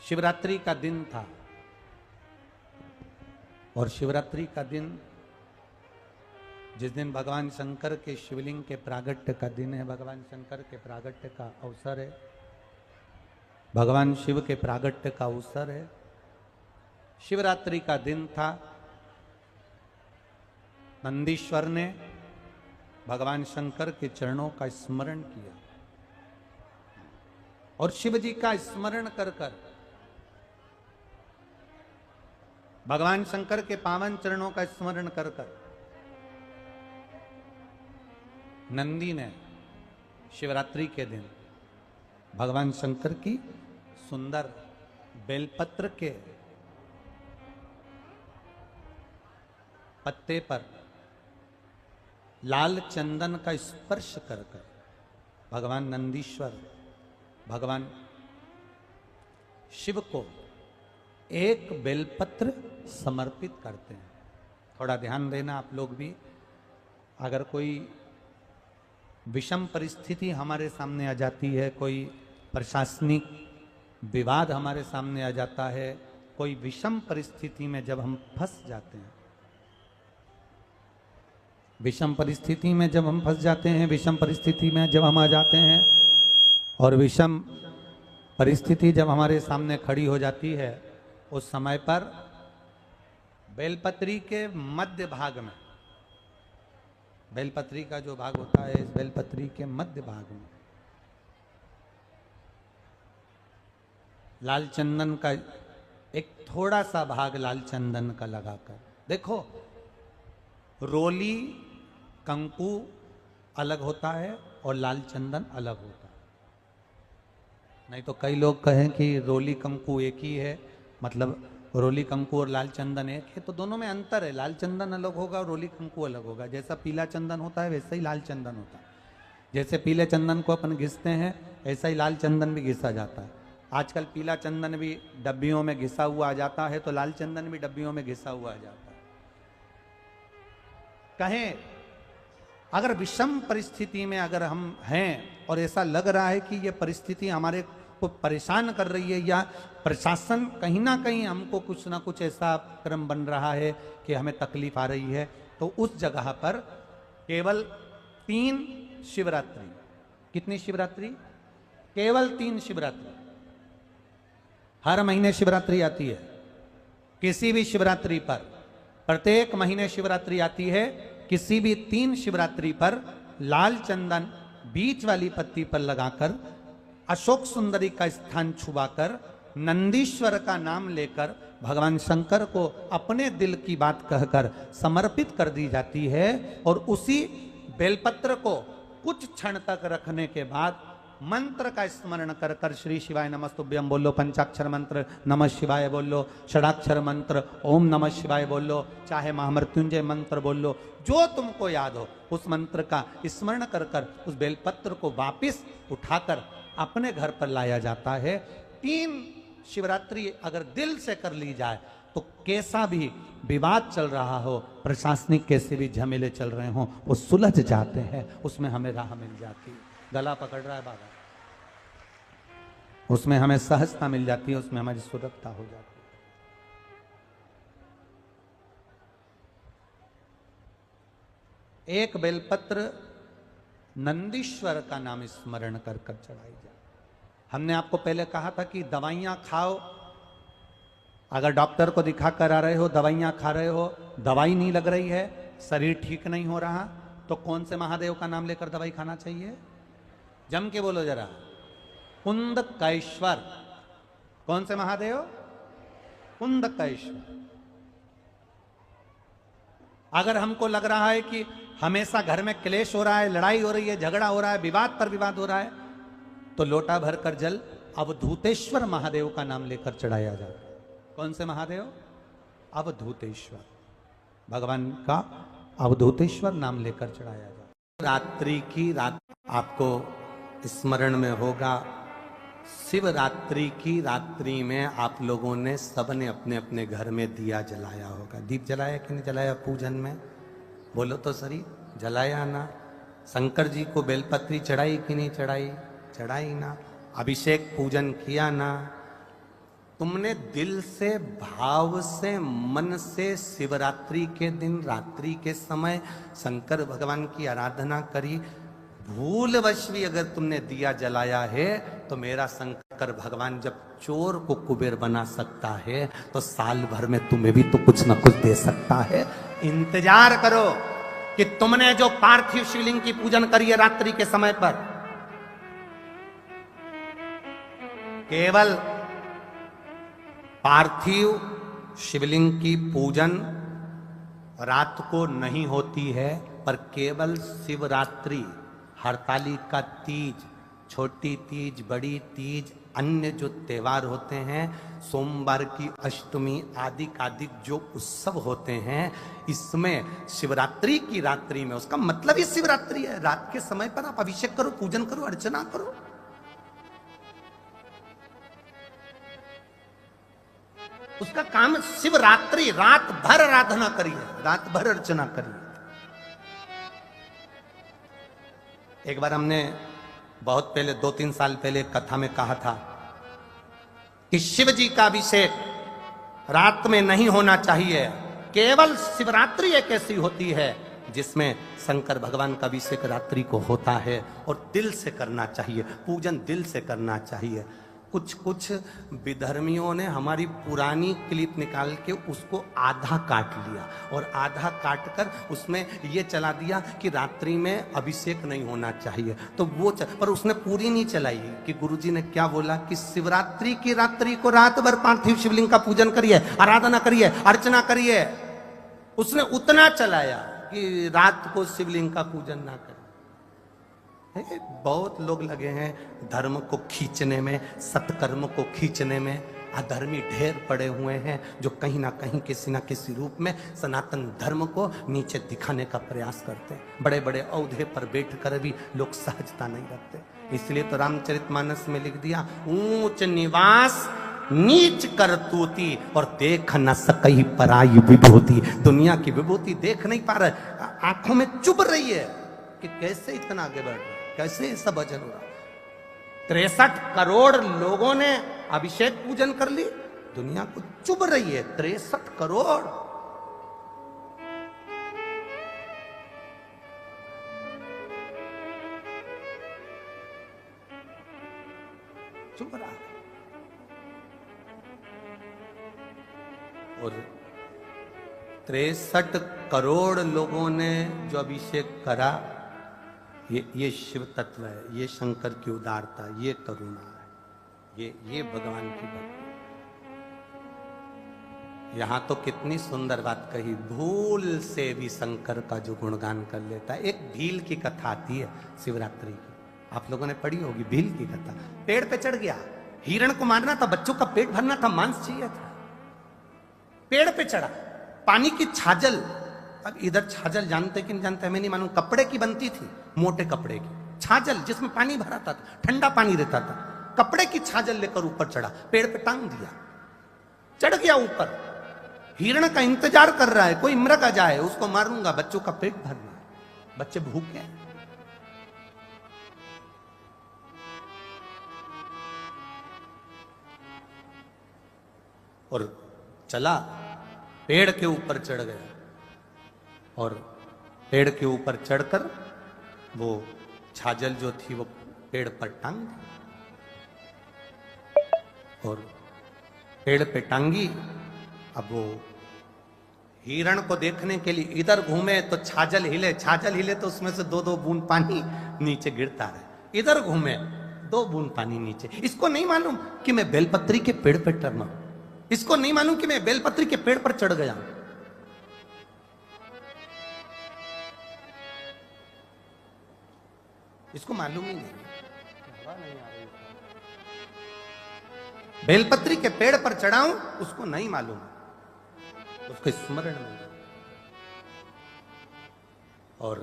शिवरात्रि का दिन था और शिवरात्रि का दिन जिस दिन भगवान शंकर के शिवलिंग के प्रागट्य का दिन है, भगवान शंकर के प्रागट्य का अवसर है, भगवान शिव के प्रागट्य का अवसर है। शिवरात्रि का दिन था। नंदीश्वर ने भगवान शंकर के चरणों का स्मरण किया और शिव जी का स्मरण कर कर भगवान शंकर के पावन चरणों का स्मरण कर कर नंदी ने शिवरात्रि के दिन भगवान शंकर की सुंदर बेलपत्र के पत्ते पर लाल चंदन का स्पर्श कर कर भगवान नंदीश्वर भगवान शिव को एक बेलपत्र समर्पित करते हैं। थोड़ा ध्यान देना आप लोग भी। अगर कोई विषम परिस्थिति हमारे सामने आ जाती है, कोई प्रशासनिक विवाद हमारे सामने आ जाता है, कोई विषम परिस्थिति में जब हम फंस जाते हैं, विषम परिस्थिति में जब हम फंस जाते हैं, विषम परिस्थिति में जब हम आ जाते हैं और विषम परिस्थिति जब हमारे सामने खड़ी हो जाती है, उस समय पर बेलपत्री के मध्य भाग में, बेलपत्री का जो भाग होता है, इस बेलपत्री के मध्य भाग में लाल चंदन का एक थोड़ा सा भाग लाल चंदन का लगाकर, देखो रोली कंकु अलग होता है और लाल चंदन अलग होता है। नहीं तो कई लोग कहें कि रोली कंकु एक ही है, मतलब रोली कंकु और लाल चंदन एक है, तो दोनों में अंतर है। लाल चंदन अलग होगा और रोली कंकु अलग होगा। जैसा पीला चंदन होता है वैसा ही लाल चंदन होता है। जैसे पीले चंदन को अपन घिसते हैं, ऐसा ही लाल चंदन भी घिसा जाता है। आजकल पीला चंदन भी डब्बियों में घिसा हुआ आ जाता है, तो लाल चंदन भी डब्बियों में घिसा हुआ आ जाता है। कहें अगर विषम परिस्थिति में अगर हम हैं और ऐसा लग रहा है कि ये परिस्थिति हमारे को परेशान कर रही है या प्रशासन कहीं ना कहीं हमको कुछ ना कुछ ऐसा क्रम बन रहा है कि हमें तकलीफ आ रही है, तो उस जगह पर केवल 3 शिवरात्रि, कितनी शिवरात्रि? केवल 3 शिवरात्रि। हर महीने शिवरात्रि आती है। किसी भी शिवरात्रि पर, प्रत्येक महीने शिवरात्रि आती है, किसी भी 3 शिवरात्रि पर लाल चंदन बीच वाली पत्ती पर लगाकर, अशोक सुंदरी का स्थान छुबाकर, नंदीश्वर का नाम लेकर भगवान शंकर को अपने दिल की बात कहकर समर्पित कर दी जाती है। और उसी बेलपत्र को कुछ क्षण तक रखने के बाद मंत्र का स्मरण कर कर श्री शिवाय नमस्तुभ्यम बोलो, पंचाक्षर मंत्र नमः शिवाय बोलो, षडाक्षर मंत्र ओम नमः शिवाय बोलो, चाहे महामृत्युंजय मंत्र बोलो, जो तुमको याद हो उस मंत्र का स्मरण कर कर उस बेलपत्र को वापिस उठाकर अपने घर पर लाया जाता है। 3 शिवरात्रि अगर दिल से कर ली जाए तो कैसा भी विवाद चल रहा हो, प्रशासनिक कैसे भी झमेले चल रहे हों, वो सुलझ जाते हैं, उसमें हमें राह मिल जाती है। गला पकड़ रहा है बाबा, उसमें हमें सहजता मिल जाती है, उसमें हमारी सुरक्षा हो जाती है। एक बेलपत्र नंदीश्वर का नाम स्मरण कर कर चढ़ाई जाए। हमने आपको पहले कहा था कि दवाइयां खाओ, अगर डॉक्टर को दिखा कर आ रहे हो, दवाइयां खा रहे हो, दवाई नहीं लग रही है, शरीर ठीक नहीं हो रहा, तो कौन से महादेव का नाम लेकर दवाई खाना चाहिए? जम के बोलो जरा, कुंदकेश्वर। कौन से महादेव? कुंदकेश्वर। अगर हमको लग रहा है कि हमेशा घर में क्लेश हो रहा है, लड़ाई हो रही है, झगड़ा हो रहा है, विवाद पर विवाद हो रहा है, तो लोटा भर कर जल अवधूतेश्वर महादेव का नाम लेकर चढ़ाया जाता है। कौन से महादेव? अवधूतेश्वर। भगवान का अवधूतेश्वर नाम लेकर चढ़ाया जाता है। रात्रि की रात आपको स्मरण में होगा, शिवरात्रि की रात्रि में आप लोगों ने सबने अपने अपने घर में दिया जलाया होगा। दीप जलाया कि नहीं जलाया? पूजन में बोलो तो सही, जलाया ना? शंकर जी को बेलपत्री चढ़ाई कि नहीं चढ़ाई? चढ़ाई ना? अभिषेक पूजन किया ना? तुमने दिल से, भाव से, मन से शिवरात्रि के दिन, रात्रि के समय शंकर भगवान की आराधना करी, भूलवश भी अगर तुमने दिया जलाया है, तो मेरा शंकर भगवान जब चोर को कुबेर बना सकता है, तो साल भर में तुम्हें भी तो कुछ ना कुछ दे सकता है। इंतजार करो कि तुमने जो पार्थिव शिवलिंग की पूजन करी है रात्रि के समय पर, केवल पार्थिव शिवलिंग की पूजन रात को नहीं होती है, पर केवल शिवरात्रि, हरतालिका तीज, छोटी तीज, बड़ी तीज, अन्य जो त्योहार होते हैं, सोमवार की अष्टमी आदि आदि जो उत्सव होते हैं, इसमें शिवरात्रि की रात्रि में, उसका मतलब ही शिवरात्रि है, रात के समय पर आप अभिषेक करो, पूजन करो, अर्चना करो। उसका काम शिवरात्रि, रात भर आराधना करिए, रात भर अर्चना करिए। एक बार हमने बहुत पहले 2-3 साल पहले कथा में कहा था कि शिव जी का अभिषेक रात में नहीं होना चाहिए, केवल शिवरात्रि एक ऐसी होती है जिसमें शंकर भगवान का अभिषेक रात्रि को होता है, और दिल से करना चाहिए, पूजन दिल से करना चाहिए। कुछ विधर्मियों ने हमारी पुरानी क्लिप निकाल के उसको आधा काट लिया, और आधा काट कर उसमें ये चला दिया कि रात्रि में अभिषेक नहीं होना चाहिए, तो वो पर उसने पूरी नहीं चलाई कि गुरुजी ने क्या बोला कि शिवरात्रि की रात्रि को रात भर पार्थिव शिवलिंग का पूजन करिए, आराधना करिए, अर्चना करिए। उसने उतना चलाया कि रात को शिवलिंग का पूजन ना करें। बहुत लोग लगे हैं धर्म को खींचने में, सत्कर्म को खींचने में, अधर्मी ढेर पड़े हुए हैं जो कहीं ना कहीं किसी ना किसी रूप में सनातन धर्म को नीचे दिखाने का प्रयास करते हैं। बड़े बड़े औहदे पर बैठकर भी लोग सहजता नहीं रखते, इसलिए तो रामचरितमानस में लिख दिया, ऊंच निवास नीच करतूती और देख न सकई पराई विभूति। दुनिया की विभूति देख नहीं पा रहे, आंखों में चुभ रही है कि कैसे इतना आगे बढ़ रहा, कैसे ये सब भजन हो रहा। 63 करोड़ लोगों ने अभिषेक पूजन कर ली, दुनिया को चुभ रही है 63 करोड़। चुभ रहा है। और 63 करोड़ लोगों ने जो अभिषेक करा, ये शिव तत्व है, ये शंकर की उदारता, ये करुणा है, ये भगवान की भक्ति। यहां तो कितनी सुंदर बात कही, भूल से भी शंकर का जो गुणगान कर लेता है। एक भील की कथा आती है शिवरात्रि की, आप लोगों ने पढ़ी होगी भील की कथा। पेड़ पे चढ़ गया, हिरण को मारना था, बच्चों का पेट भरना था, मांस चाहिए था, पेड़ पे चढ़ा, पानी की छाजल, अब इधर छाजल जानते कि नहीं जानते मैं नहीं मालूम, कपड़े की बनती थी, मोटे कपड़े की छाजल जिसमें पानी भरा था, ठंडा पानी रहता था, कपड़े की छाजल लेकर ऊपर चढ़ा, पेड़ पे टांग दिया, चढ़ गया ऊपर, हिरण का इंतजार कर रहा है कोई मृग आ जाए, उसको मारूंगा, बच्चों का पेट भरना है, बच्चे भूखे। और चला, पेड़ के ऊपर चढ़ गया, और पेड़ के ऊपर चढ़कर वो छाजल जो थी वो पेड़ पर टांग दी, और पेड़ पे टांगी। अब वो हिरण को देखने के लिए इधर घूमे तो छाजल हिले, छाजल हिले तो उसमें से 2-2 बूंद पानी नीचे गिरता रहे, इधर घूमे 2 बूंद पानी नीचे। इसको नहीं मालूम कि मैं बेलपत्री के पेड़ पे टर्ना, इसको नहीं मालूम कि मैं बेलपत्री के पेड़ पर चढ़ गया। इसको मालूम ही नहीं, बेलपत्री के पेड़ पर चढ़ाऊं उसको नहीं मालूम, उसको स्मरण नहीं। और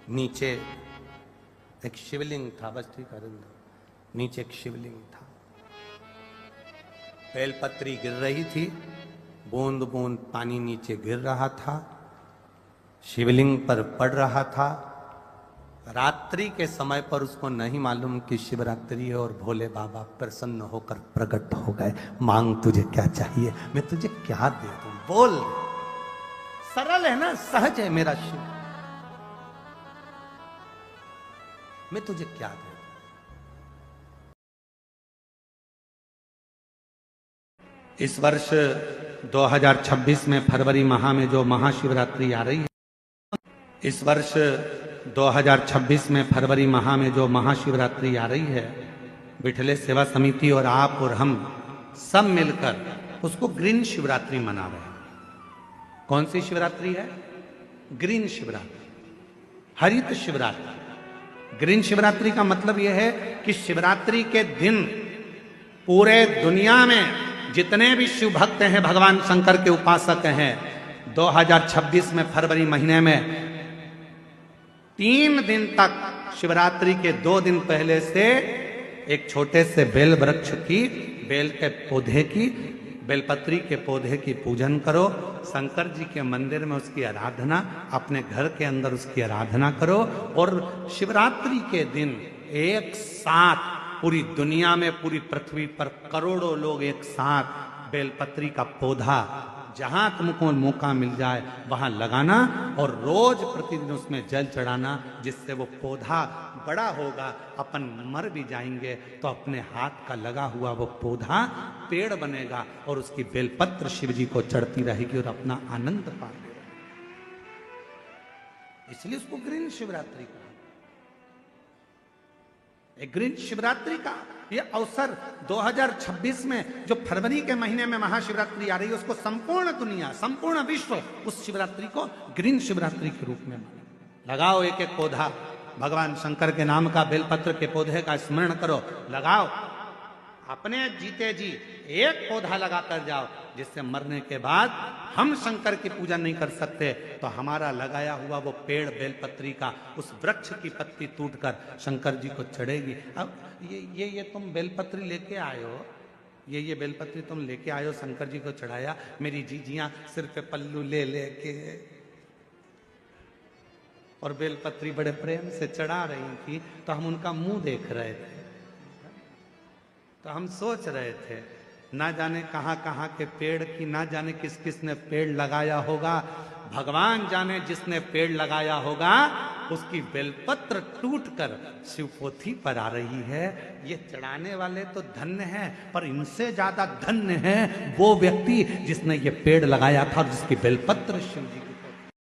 नीचे एक शिवलिंग था, बस ठीक है, नीचे एक शिवलिंग था, बेलपत्री गिर रही थी, बूंद बूंद पानी नीचे गिर रहा था, शिवलिंग पर पड़ रहा था, रात्रि के समय पर उसको नहीं मालूम कि शिवरात्रि है और भोले बाबा प्रसन्न होकर प्रकट हो गए। मांग तुझे क्या चाहिए, मैं तुझे क्या दे दूं, बोल। सरल है ना, सहज है मेरा शिव, मैं तुझे क्या दे दूं। इस वर्ष 2026 में फरवरी माह में जो महाशिवरात्रि आ रही है, इस वर्ष 2026 में फरवरी माह में जो महाशिवरात्रि आ रही है, विठलेश सेवा समिति और आप और हम सब मिलकर उसको ग्रीन शिवरात्रि मना रहे हैं। कौन सी शिवरात्रि है? ग्रीन शिवरात्रि, हरित शिवरात्रि। ग्रीन शिवरात्रि का मतलब यह है कि शिवरात्रि के दिन पूरे दुनिया में जितने भी शिव भक्त हैं, भगवान शंकर के उपासक हैं, 2026 में फरवरी महीने में 3 दिन तक शिवरात्रि के 2 दिन पहले से एक छोटे से बेल वृक्ष की, बेल के पौधे की, बेलपत्री के पौधे की पूजन करो। शंकर जी के मंदिर में उसकी आराधना, अपने घर के अंदर उसकी आराधना करो। और शिवरात्रि के दिन एक साथ पूरी दुनिया में, पूरी पृथ्वी पर करोड़ों लोग एक साथ बेलपत्री का पौधा जहां तुमको मौका मिल जाए वहां लगाना और रोज प्रतिदिन उसमें जल चढ़ाना, जिससे वो पौधा बड़ा होगा। अपन मर भी जाएंगे तो अपने हाथ का लगा हुआ वो पौधा पेड़ बनेगा और उसकी बेलपत्र शिव जी को चढ़ती रहेगी और अपना आनंद पाएंगे। इसलिए उसको ग्रीन शिवरात्रि का, ग्रीन शिवरात्रि का ये अवसर 2026 में जो फरवरी के महीने में महाशिवरात्रि आ रही है, उसको संपूर्ण दुनिया, संपूर्ण विश्व उस शिवरात्रि को ग्रीन शिवरात्रि के रूप में माने। लगाओ एक एक पौधा, भगवान शंकर के नाम का बेलपत्र के पौधे का स्मरण करो, लगाओ। अपने जीते जी एक पौधा लगा कर जाओ, जिससे मरने के बाद हम शंकर की पूजा नहीं कर सकते तो हमारा लगाया हुआ वो पेड़ बेलपत्री का, उस वृक्ष की पत्ती टूटकर शंकर जी को चढ़ेगी। अब ये तुम बेलपत्री लेके आए हो, ये बेलपत्री तुम लेके आए हो, शंकर जी को चढ़ाया। मेरी जीजियां सिर पे पल्लू ले लेके और बेलपत्री बड़े प्रेम से चढ़ा रही थी, तो हम उनका मुंह देख रहे थे, तो हम सोच रहे थे ना जाने कहां कहां के पेड़ की, ना जाने किस किस ने पेड़ लगाया होगा। भगवान जाने जिसने पेड़ लगाया होगा उसकी बेलपत्र टूटकर शिवपोथी पर आ रही है। ये चढ़ाने वाले तो धन्य हैं, पर इनसे ज्यादा धन्य है वो व्यक्ति जिसने ये पेड़ लगाया था और जिसकी बेलपत्र शिव जी की।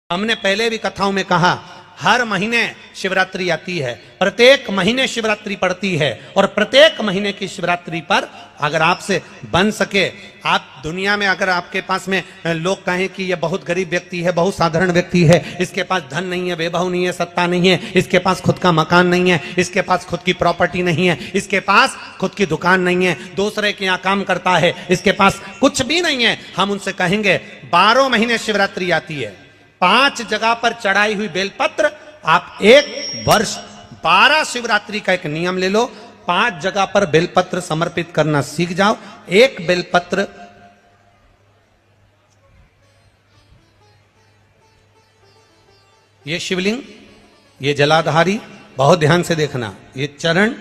हमने पहले भी कथाओं में कहा, हर महीने शिवरात्रि आती है, प्रत्येक महीने शिवरात्रि पड़ती है, और प्रत्येक महीने की शिवरात्रि पर अगर आपसे बन सके, आप दुनिया में अगर आपके पास में लोग कहें कि ये बहुत गरीब व्यक्ति है, बहुत साधारण व्यक्ति है, इसके पास धन नहीं है, वैभव नहीं है, सत्ता नहीं है, इसके पास खुद का मकान नहीं है, इसके पास खुद की प्रॉपर्टी नहीं है, इसके पास खुद की दुकान नहीं है, दूसरे के यहाँ काम करता है, इसके पास कुछ भी नहीं है, हम उनसे कहेंगे 12 महीने शिवरात्रि आती है, 5 जगह पर चढ़ाई हुई बेलपत्र, आप एक वर्ष 12 शिवरात्रि का एक नियम ले लो, 5 जगह पर बेलपत्र समर्पित करना सीख जाओ। एक बेलपत्र ये शिवलिंग, ये जलाधारी, बहुत ध्यान से देखना, ये चरण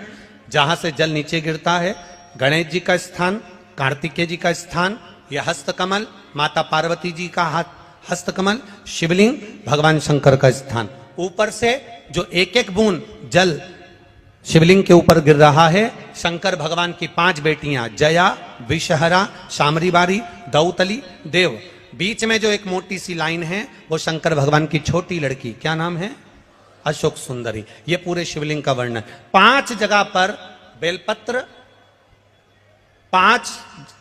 जहां से जल नीचे गिरता है, गणेश जी का स्थान, कार्तिकेय जी का स्थान, यह हस्तकमल, माता पार्वती जी का हाथ हस्तकमल, शिवलिंग, भगवान शंकर का स्थान। ऊपर से जो एक एक बूंद जल शिवलिंग के ऊपर गिर रहा है, शंकर भगवान की 5 बेटियां जया, विषहरा, शामरीबारी, दौतली, देव। बीच में जो एक मोटी सी लाइन है वो शंकर भगवान की छोटी लड़की, क्या नाम है? अशोक सुंदरी। ये पूरे शिवलिंग का वर्णन। 5 जगह पर बेलपत्र, 5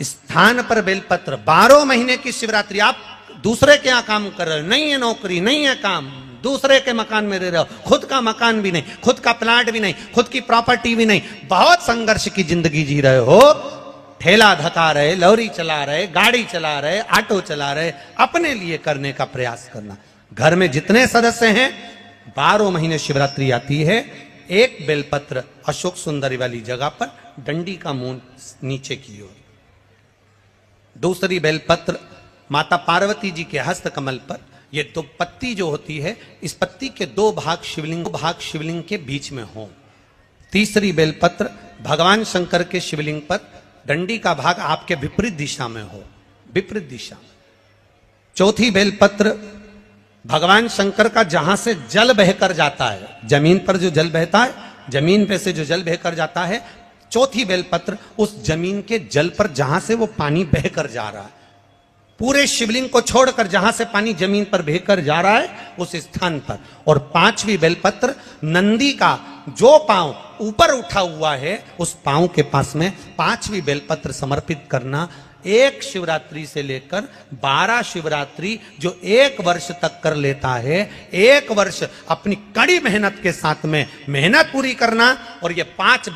स्थान पर बेलपत्र, 12 महीने की शिवरात्रि। आप दूसरे के यहाँ काम कर रहे हो, नहीं है नौकरी, नहीं है काम, दूसरे के मकान में रह रहे हो, खुद का मकान भी नहीं, खुद का प्लाट भी नहीं, खुद की प्रॉपर्टी भी नहीं, बहुत संघर्ष की जिंदगी जी रहे हो, ठेला धका रहे, लॉरी चला रहे, गाड़ी चला रहे, ऑटो चला रहे, अपने लिए करने का प्रयास करना। घर में जितने सदस्य हैं, 12 महीने शिवरात्रि आती है, एक बेलपत्र अशोक सुंदरी वाली जगह पर डंडी का मुंह नीचे की ओर, दूसरी बेलपत्र माता पार्वती जी के हस्त कमल पर, ये दो पत्ती जो होती है, इस पत्ती के दो भाग शिवलिंग के बीच में हो। तीसरी बेलपत्र भगवान शंकर के शिवलिंग पर डंडी का भाग आपके विपरीत दिशा में हो, विपरीत दिशा में। चौथी बेलपत्र भगवान शंकर का जहां से जल बहकर जाता है, जमीन पर जो जल बहता है, जमीन पे से जो जल बहकर जाता है, चौथी बेलपत्र उस जमीन के जल पर जहां से वो पानी बहकर जा रहा है, पूरे शिवलिंग को छोड़कर जहां से पानी जमीन पर बहकर जा रहा है उस स्थान पर। और पांचवी बेलपत्र नंदी का जो पांव ऊपर उठा हुआ है उस पांव के पास में पांचवी बेलपत्र समर्पित करना। एक शिवरात्रि से लेकर 12 शिवरात्रि जो एक वर्ष तक कर लेता है, एक वर्ष अपनी कड़ी मेहनत के साथ में मेहनत पूरी करना। और ये 5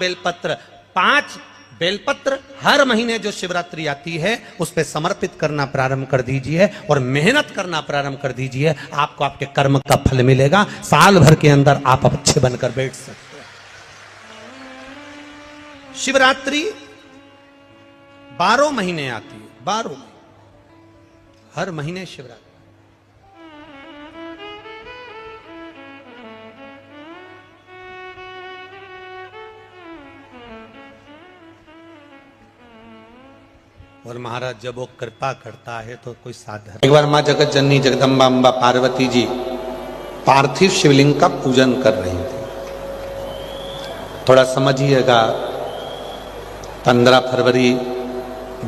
बेलपत्र हर महीने जो शिवरात्रि आती है उस पर समर्पित करना प्रारंभ कर दीजिए और मेहनत करना प्रारंभ कर दीजिए। आपको आपके कर्म का फल मिलेगा। साल भर के अंदर आप अच्छे बनकर बैठ सकते हैं। शिवरात्रि 12 महीने आती है, 12 महीने, हर महीने शिवरात्रि। और महाराज जब वो कृपा करता है तो कोई साधन। एक बार मां जगत जननी जगदम्बा अम्बा पार्वती जी पार्थिव शिवलिंग का पूजन कर रही थी। थोड़ा समझिएगा, 15 फरवरी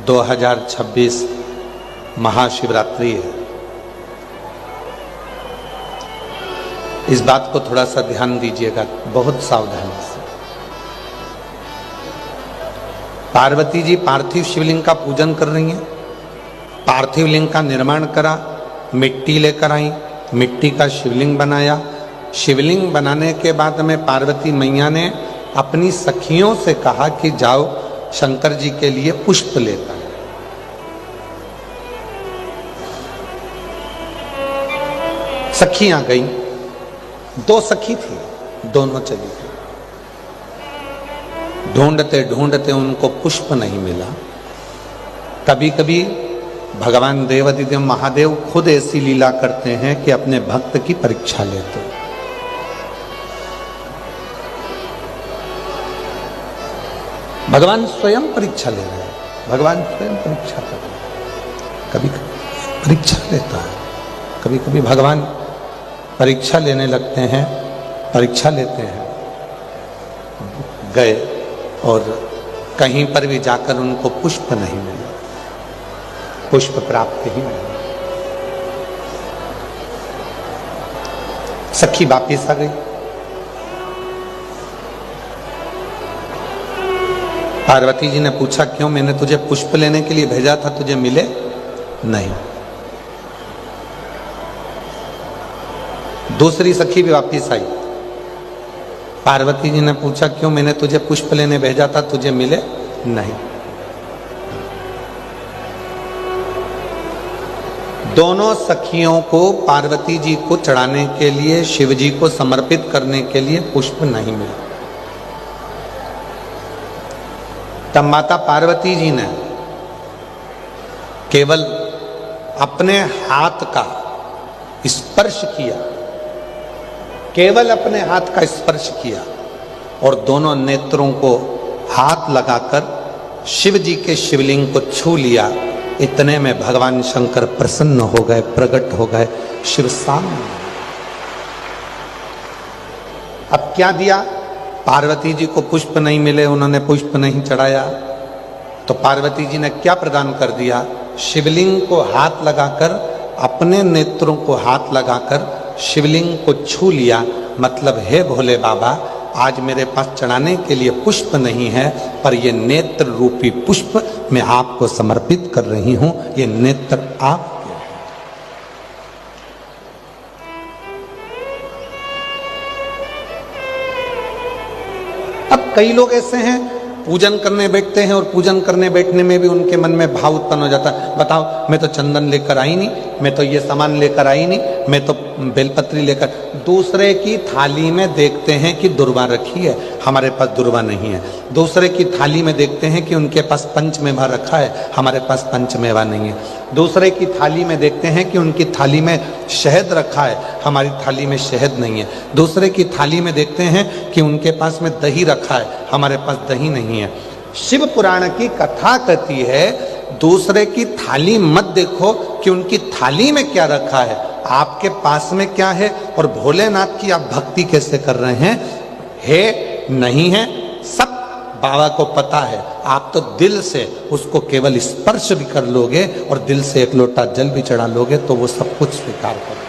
2026 महाशिवरात्रि है। इस बात को थोड़ा सा ध्यान दीजिएगा, बहुत सावधानी से। पार्वती जी पार्थिव शिवलिंग का पूजन कर रही हैं। पार्थिव लिंग का निर्माण करा, मिट्टी लेकर आई, मिट्टी का शिवलिंग बनाया। शिवलिंग बनाने के बाद में पार्वती मैया ने अपनी सखियों से कहा कि जाओ शंकर जी के लिए पुष्प लेकर। सखियां गई, 2 सखी थी, दोनों चली गई। ढूंढते ढूंढते उनको पुष्प नहीं मिला। कभी कभी भगवान देवाधिदेव महादेव खुद ऐसी लीला करते हैं कि अपने भक्त की परीक्षा लेते हैं। भगवान स्वयं परीक्षा ले रहे हैं, भगवान स्वयं परीक्षा कर रहे हैं। कभी कभी परीक्षा लेता है, कभी कभी भगवान परीक्षा लेने लगते हैं, परीक्षा लेते हैं। गए और कहीं पर भी जाकर उनको पुष्प नहीं मिला, पुष्प प्राप्त ही नहीं। सखी वापिस आ गई। पार्वती जी ने पूछा, क्यों? मैंने तुझे पुष्प लेने के लिए भेजा था, तुझे मिले नहीं। दूसरी सखी भी वापिस आई। पार्वती जी ने पूछा, क्यों? मैंने तुझे पुष्प लेने भेजा था, तुझे मिले नहीं। दोनों सखियों को पार्वती जी को चढ़ाने के लिए, शिव जी को समर्पित करने के लिए पुष्प नहीं मिला। तब माता पार्वती जी ने केवल अपने हाथ का स्पर्श किया, केवल अपने हाथ का स्पर्श किया और दोनों नेत्रों को हाथ लगाकर शिव जी के शिवलिंग को छू लिया। इतने में भगवान शंकर प्रसन्न हो गए, प्रकट हो गए शिव सामने। अब क्या दिया? पार्वती जी को पुष्प नहीं मिले, उन्होंने पुष्प नहीं चढ़ाया, तो पार्वती जी ने क्या प्रदान कर दिया? शिवलिंग को हाथ लगाकर, अपने नेत्रों को हाथ लगाकर शिवलिंग को छू लिया। मतलब, हे भोले बाबा, आज मेरे पास चढ़ाने के लिए पुष्प नहीं है, पर ये नेत्र रूपी पुष्प मैं आपको समर्पित कर रही हूं। ये नेत्र आप। अब कई लोग ऐसे हैं, पूजन करने बैठते हैं और पूजन करने बैठने में भी उनके मन में भाव उत्पन्न हो जाता है। बताओ, मैं तो चंदन लेकर आई नहीं, मैं तो ये सामान लेकर आई नहीं, मैं तो बेलपत्री लेकर, दूसरे की थाली में देखते हैं कि दुर्वा रखी है, हमारे पास दुर्वा नहीं है। दूसरे की थाली में देखते हैं कि उनके पास पंचमेवा रखा है, हमारे पास पंचमेवा नहीं है। दूसरे की थाली में देखते हैं कि उनकी थाली में शहद रखा है, हमारी थाली में शहद नहीं है। दूसरे की थाली में देखते हैं कि उनके पास में दही रखा है, हमारे पास दही नहीं है। शिव पुराण की कथा कहती है दूसरे की थाली मत देखो कि उनकी थाली में क्या रखा है, आपके पास में क्या है और भोलेनाथ की आप भक्ति कैसे कर रहे हैं, है नहीं है, सब बाबा को पता है। आप तो दिल से उसको केवल स्पर्श भी कर लोगे और दिल से एक लोटा जल भी चढ़ा लोगे तो वो सब कुछ स्वीकार करो।